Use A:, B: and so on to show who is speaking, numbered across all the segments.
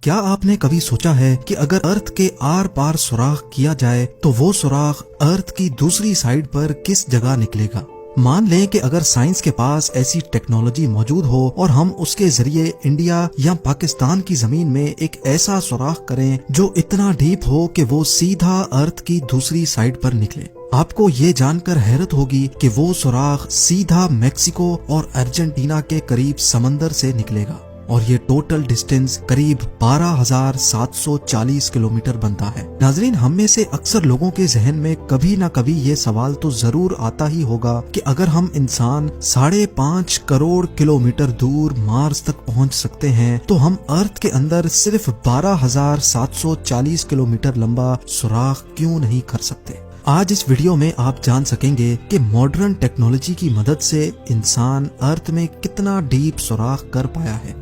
A: کیا آپ نے کبھی سوچا ہے کہ اگر ارتھ کے آر پار سوراخ کیا جائے تو وہ سوراخ ارتھ کی دوسری سائیڈ پر کس جگہ نکلے گا؟ مان لیں کہ اگر سائنس کے پاس ایسی ٹیکنالوجی موجود ہو اور ہم اس کے ذریعے انڈیا یا پاکستان کی زمین میں ایک ایسا سوراخ کریں جو اتنا ڈیپ ہو کہ وہ سیدھا ارتھ کی دوسری سائیڈ پر نکلے، آپ کو یہ جان کر حیرت ہوگی کہ وہ سوراخ سیدھا میکسیکو اور ارجنٹینا کے قریب سمندر سے نکلے گا، اور یہ ٹوٹل ڈسٹینس قریب 12,740 کلومیٹر بنتا ہے۔ ناظرین، ہم میں سے اکثر لوگوں کے ذہن میں کبھی نہ کبھی یہ سوال تو ضرور آتا ہی ہوگا کہ اگر ہم انسان 5.5 کروڑ کلومیٹر دور مارس تک پہنچ سکتے ہیں تو ہم ارتھ کے اندر صرف 12,740 کلومیٹر لمبا سوراخ کیوں نہیں کر سکتے؟ آج اس ویڈیو میں آپ جان سکیں گے کہ ماڈرن ٹیکنالوجی کی مدد سے انسان ارتھ میں کتنا ڈیپ سوراخ کر پایا ہے۔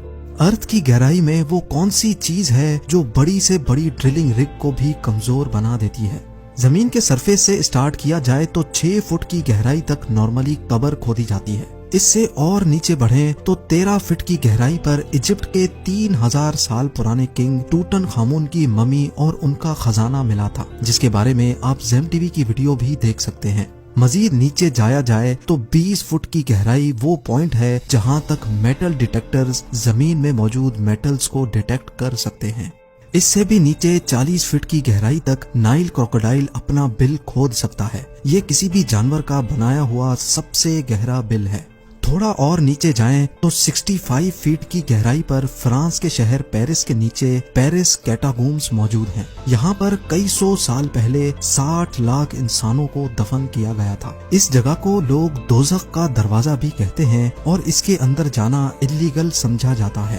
A: ارتھ کی گہرائی میں وہ کون سی چیز ہے جو بڑی سے بڑی ڈرلنگ رگ کو بھی کمزور بنا دیتی ہے؟ زمین کے سرفیس سے اسٹارٹ کیا جائے تو 6 فٹ کی گہرائی تک نارملی قبر کھودی جاتی ہے۔ اس سے اور نیچے بڑھیں تو 13 فٹ کی گہرائی پر ایجپٹ کے 3000 سال پرانے کنگ ٹوٹن خامون کی ممی اور ان کا خزانہ ملا تھا، جس کے بارے میں آپ زیم ٹی وی کی ویڈیو بھی دیکھ سکتے ہیں۔ مزید نیچے جایا جائے تو 20 فٹ کی گہرائی وہ پوائنٹ ہے جہاں تک میٹل ڈیٹیکٹرز زمین میں موجود میٹلز کو ڈیٹیکٹ کر سکتے ہیں۔ اس سے بھی نیچے 40 فٹ کی گہرائی تک نائل کروکوڈائل اپنا بل کھود سکتا ہے۔ یہ کسی بھی جانور کا بنایا ہوا سب سے گہرا بل ہے۔ تھوڑا اور نیچے جائیں تو 65 فیٹ کی گہرائی پر فرانس کے شہر پیرس کے نیچے پیرس کیٹاکومبس موجود ہیں۔ یہاں پر کئی سو سال پہلے 60 لاکھ انسانوں کو دفن کیا گیا تھا۔ اس جگہ کو لوگ دوزخ کا دروازہ بھی کہتے ہیں اور اس کے اندر جانا الیگل سمجھا جاتا ہے۔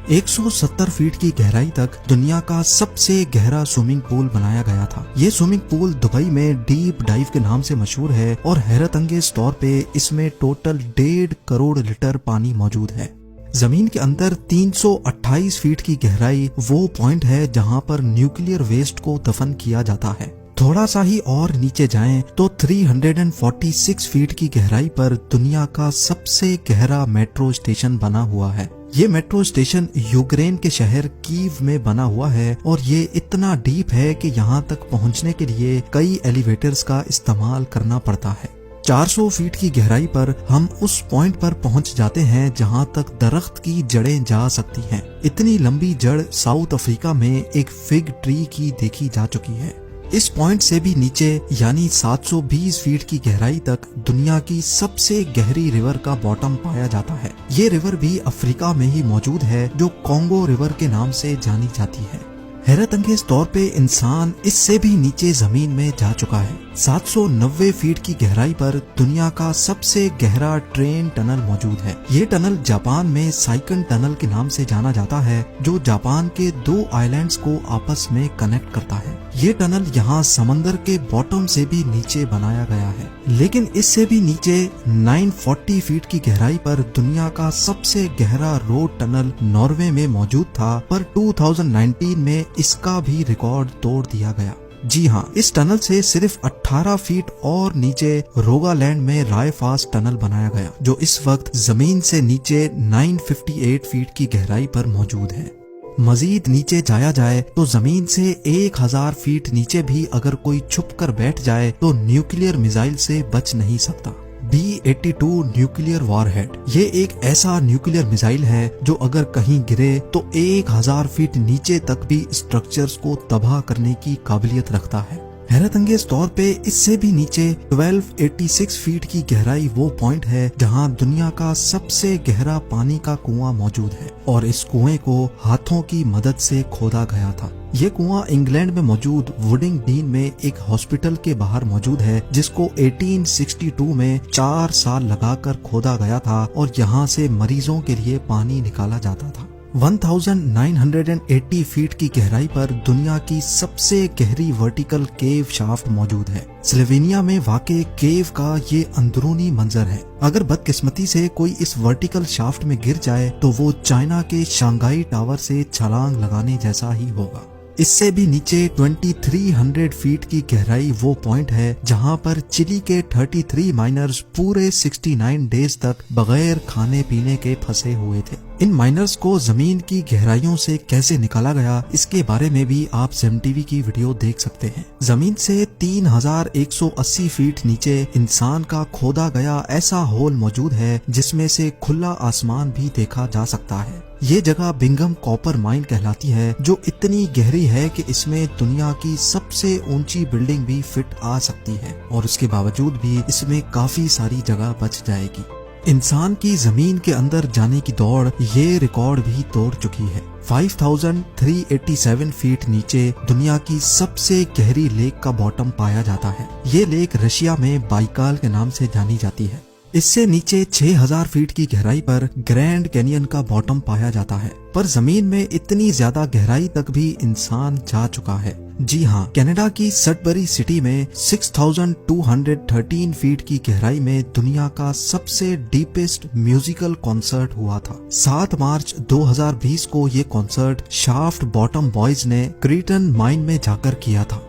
A: 170 فیٹ کی گہرائی تک دنیا کا سب سے گہرا سوئمنگ پول بنایا گیا تھا۔ یہ سوئمنگ پول دبئی میں ڈیپ ڈائیو کے نام سے مشہور ہے اور حیرت انگیز طور پہ اس میں ٹوٹل 1.5 کروڑ لیٹر پانی موجود ہے۔ زمین کے اندر 328 فیٹ کی گہرائی وہ پوائنٹ ہے جہاں پر نیوکلیئر ویسٹ کو دفن کیا جاتا ہے۔ تھوڑا سا ہی اور نیچے جائیں تو 346 فیٹ کی گہرائی پر دنیا کا سب سے گہرا میٹرو اسٹیشن بنا ہوا ہے۔ یہ میٹرو اسٹیشن یوکرین کے شہر کیو میں بنا ہوا ہے اور یہ اتنا ڈیپ ہے کہ یہاں تک پہنچنے کے لیے کئی ایلیویٹرز کا استعمال کرنا پڑتا ہے۔ 400 فیٹ کی گہرائی پر ہم اس پوائنٹ پر پہنچ جاتے ہیں جہاں تک درخت کی جڑیں جا سکتی ہیں۔ اتنی لمبی جڑ ساؤتھ افریقہ میں ایک فگ ٹری کی دیکھی جا چکی ہے۔ اس پوائنٹ سے بھی نیچے یعنی 720 فیٹ کی گہرائی تک دنیا کی سب سے گہری ریور کا باٹم پایا جاتا ہے۔ یہ ریور بھی افریقہ میں ہی موجود ہے جو کانگو ریور کے نام سے جانی جاتی ہے۔ حیرت انگیز طور پہ انسان اس سے بھی نیچے زمین میں جا چکا ہے۔ 790 فیٹ کی گہرائی پر دنیا کا سب سے گہرا ٹرین ٹنل موجود ہے۔ یہ ٹنل جاپان میں سائکن ٹنل کے نام سے جانا جاتا ہے جو جاپان کے 2 آئیلینڈز کو آپس میں کنیکٹ کرتا ہے۔ یہ ٹنل یہاں سمندر کے باٹم سے بھی نیچے بنایا گیا ہے، لیکن اس سے بھی نیچے 940 فیٹ کی گہرائی پر دنیا کا سب سے گہرا روڈ ٹنل ناروے میں موجود تھا، پر 2019 میں اس کا بھی ریکارڈ توڑ دیا گیا۔ جی ہاں، اس ٹنل سے صرف 18 فیٹ اور نیچے روگالینڈ میں رائے فاس ٹنل بنایا گیا جو اس وقت زمین سے نیچے 958 فیٹ کی گہرائی پر موجود ہے۔ مزید نیچے جایا جائے تو زمین سے 1000 فیٹ نیچے بھی اگر کوئی چھپ کر بیٹھ جائے تو نیوکلیئر میزائل سے بچ نہیں سکتا۔ B-82 نیوکلیئر وار ہیڈ یہ ایک ایسا نیوکلیئر میزائل ہے جو اگر کہیں گرے تو 1000 فیٹ نیچے تک بھی اسٹرکچرز کو تباہ کرنے کی قابلیت رکھتا ہے۔ حیرت انگیز طور پہ اس سے بھی نیچے 1286 فیٹ کی گہرائی وہ پوائنٹ ہے جہاں دنیا کا سب سے گہرا پانی کا کنواں موجود ہے اور اس کنویں کو ہاتھوں کی مدد سے کھودا گیا تھا۔ یہ کنواں انگلینڈ میں موجود ووڈنگ ڈین میں ایک ہاسپٹل کے باہر موجود ہے جس کو 1862 میں 4 سال لگا کر کھودا گیا تھا اور یہاں سے مریضوں کے لیے پانی نکالا جاتا تھا۔ 1980 فیٹ کی گہرائی پر دنیا کی سب سے گہری ورٹیکل کیو شافٹ موجود ہے۔ سلوینیا میں واقع کیو کا یہ اندرونی منظر ہے۔ اگر بدقسمتی سے کوئی اس ورٹیکل شافٹ میں گر جائے تو وہ چائنا کے شانگھائی ٹاور سے چھلانگ لگانے جیسا ہی ہوگا۔ اس سے بھی نیچے 2300 فیٹ کی گہرائی وہ پوائنٹ ہے جہاں پر چلی کے 33 مائنرز پورے 69 ڈیز تک بغیر کھانے پینے کے پھنسے ہوئے تھے۔ ان مائنرز کو زمین کی گہرائیوں سے کیسے نکالا گیا اس کے بارے میں بھی آپ زیم ٹی وی کی ویڈیو دیکھ سکتے ہیں۔ زمین سے 3180 فیٹ نیچے انسان کا کھودا گیا ایسا ہول موجود ہے جس میں سے کھلا آسمان بھی دیکھا جا سکتا ہے۔ یہ جگہ بنگم کاپر مائن کہلاتی ہے جو اتنی گہری ہے کہ اس میں دنیا کی سب سے اونچی بلڈنگ بھی فٹ آ سکتی ہے، اور اس کے باوجود بھی اس میں کافی ساری جگہ بچ جائے گی۔ انسان کی زمین کے اندر جانے کی دوڑ یہ ریکارڈ بھی توڑ چکی ہے۔ 5387 فیٹ نیچے دنیا کی سب سے گہری لیک کا باٹم پایا جاتا ہے۔ یہ لیک رشیا میں بائیکال کے نام سے جانی جاتی ہے۔ اس سے نیچے 6000 فیٹ کی گہرائی پر گرینڈ کینین کا باٹم پایا جاتا ہے، پر زمین میں اتنی زیادہ گہرائی تک بھی انسان جا چکا ہے۔ جی ہاں، کینیڈا کی سڈبری سٹی میں 6213 فیٹ کی گہرائی میں دنیا کا سب سے ڈیپسٹ میوزیکل کنسرٹ ہوا تھا۔ 7 مارچ 2020 کو یہ کنسرٹ شافٹ باٹم بوائز نے کریٹن مائن میں جا کر کیا تھا۔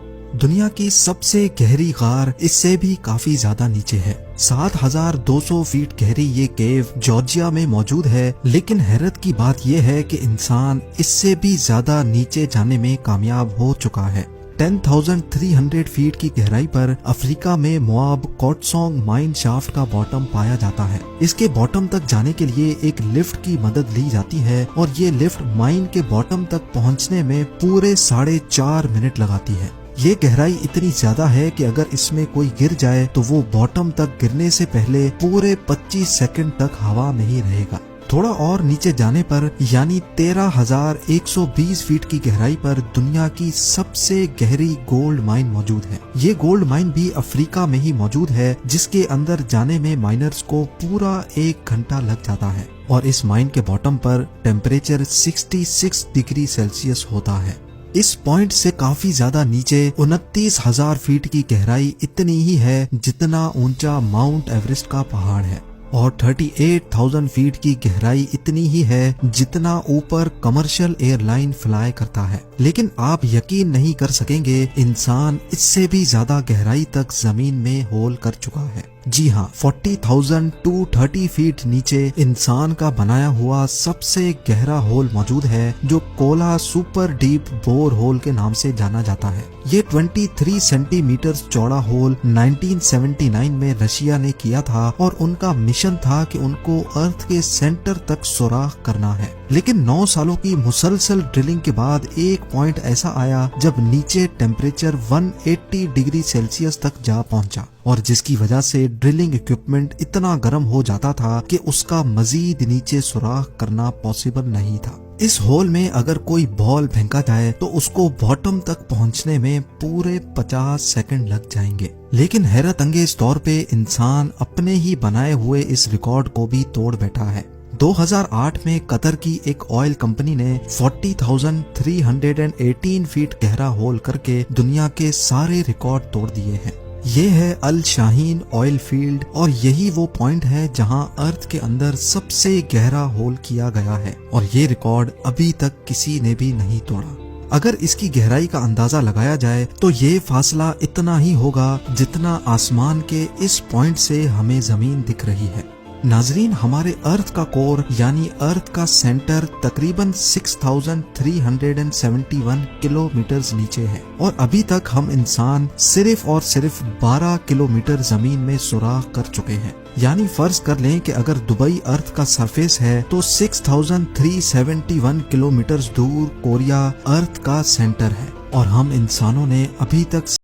A: دنیا کی سب سے گہری غار اس سے بھی کافی زیادہ نیچے ہے۔ 7200 فیٹ گہری یہ کیو جارجیا میں موجود ہے، لیکن حیرت کی بات یہ ہے کہ انسان اس سے بھی زیادہ نیچے جانے میں کامیاب ہو چکا ہے۔ 10300 فیٹ کی گہرائی پر افریقہ میں مواب کوٹسونگ مائن شافٹ کا باٹم پایا جاتا ہے۔ اس کے باٹم تک جانے کے لیے ایک لفٹ کی مدد لی جاتی ہے، اور یہ لفٹ مائن کے باٹم تک پہنچنے میں پورے 4.5 منٹ لگاتی ہے۔ یہ گہرائی اتنی زیادہ ہے کہ اگر اس میں کوئی گر جائے تو وہ باٹم تک گرنے سے پہلے پورے 25 سیکنڈ تک ہوا میں ہی رہے گا۔ تھوڑا اور نیچے جانے پر یعنی 13120 فیٹ کی گہرائی پر دنیا کی سب سے گہری گولڈ مائن موجود ہے۔ یہ گولڈ مائن بھی افریقہ میں ہی موجود ہے، جس کے اندر جانے میں مائنرز کو پورا 1 گھنٹہ لگ جاتا ہے، اور اس مائن کے باٹم پر ٹیمپریچر 66 ڈگری سیلسیس ہوتا ہے۔ اس پوائنٹ سے کافی زیادہ نیچے 29000 فیٹ کی گہرائی اتنی ہی ہے جتنا اونچا ماؤنٹ ایوریسٹ کا پہاڑ ہے، اور 38000 فیٹ کی گہرائی اتنی ہی ہے جتنا اوپر کمرشل ایئر لائن فلائی کرتا ہے۔ لیکن آپ یقین نہیں کر سکیں گے، انسان اس سے بھی زیادہ گہرائی تک زمین میں ہول کر چکا ہے۔ جی ہاں، 40230 فیٹ نیچے انسان کا بنایا ہوا سب سے گہرا ہول موجود ہے، جو کولا سپر ڈیپ بور ہول کے نام سے جانا جاتا ہے۔ یہ 23 سینٹی میٹر چوڑا ہول 1979 میں رشیا نے کیا تھا، اور ان کا مشن تھا کہ ان کو ارتھ کے سینٹر تک سوراخ کرنا ہے۔ لیکن 9 سالوں کی مسلسل ڈرلنگ کے بعد ایک پوائنٹ ایسا آیا جب نیچے ٹیمپریچر 180 ڈگری سیلسیس تک جا پہنچا، اور جس کی وجہ سے ڈرلنگ اکوپمنٹ اتنا گرم ہو جاتا تھا کہ اس کا مزید نیچے سوراخ کرنا پاسبل نہیں تھا۔ اس ہول میں اگر کوئی بال پھینکا جائے تو اس کو باٹم تک پہنچنے میں پورے 50 سیکنڈ لگ جائیں گے۔ لیکن حیرت انگیز طور پہ انسان اپنے ہی بنائے ہوئے اس ریکارڈ کو بھی توڑ بیٹھا ہے۔ 2008 میں قطر کی ایک آئل کمپنی نے 40318 فیٹ گہرا ہول کر کے دنیا کے سارے ریکارڈ توڑ دیے ہیں۔ یہ ہے الشاہین آئل فیلڈ، اور یہی وہ پوائنٹ ہے جہاں ارتھ کے اندر سب سے گہرا ہول کیا گیا ہے، اور یہ ریکارڈ ابھی تک کسی نے بھی نہیں توڑا۔ اگر اس کی گہرائی کا اندازہ لگایا جائے تو یہ فاصلہ اتنا ہی ہوگا جتنا آسمان کے اس پوائنٹ سے ہمیں زمین دکھ رہی ہے۔ ناظرین، ہمارے ارتھ کا کور یعنی ارتھ کا سینٹر تقریباً 6371 کلومیٹرز نیچے ہے، اور ابھی تک ہم انسان صرف اور صرف 12 کلومیٹر زمین میں سوراخ کر چکے ہیں۔ یعنی فرض کر لیں کہ اگر دبئی ارتھ کا سرفیس ہے تو 6371 کلومیٹرز دور کوریا ارتھ کا سینٹر ہے، اور ہم انسانوں نے ابھی تک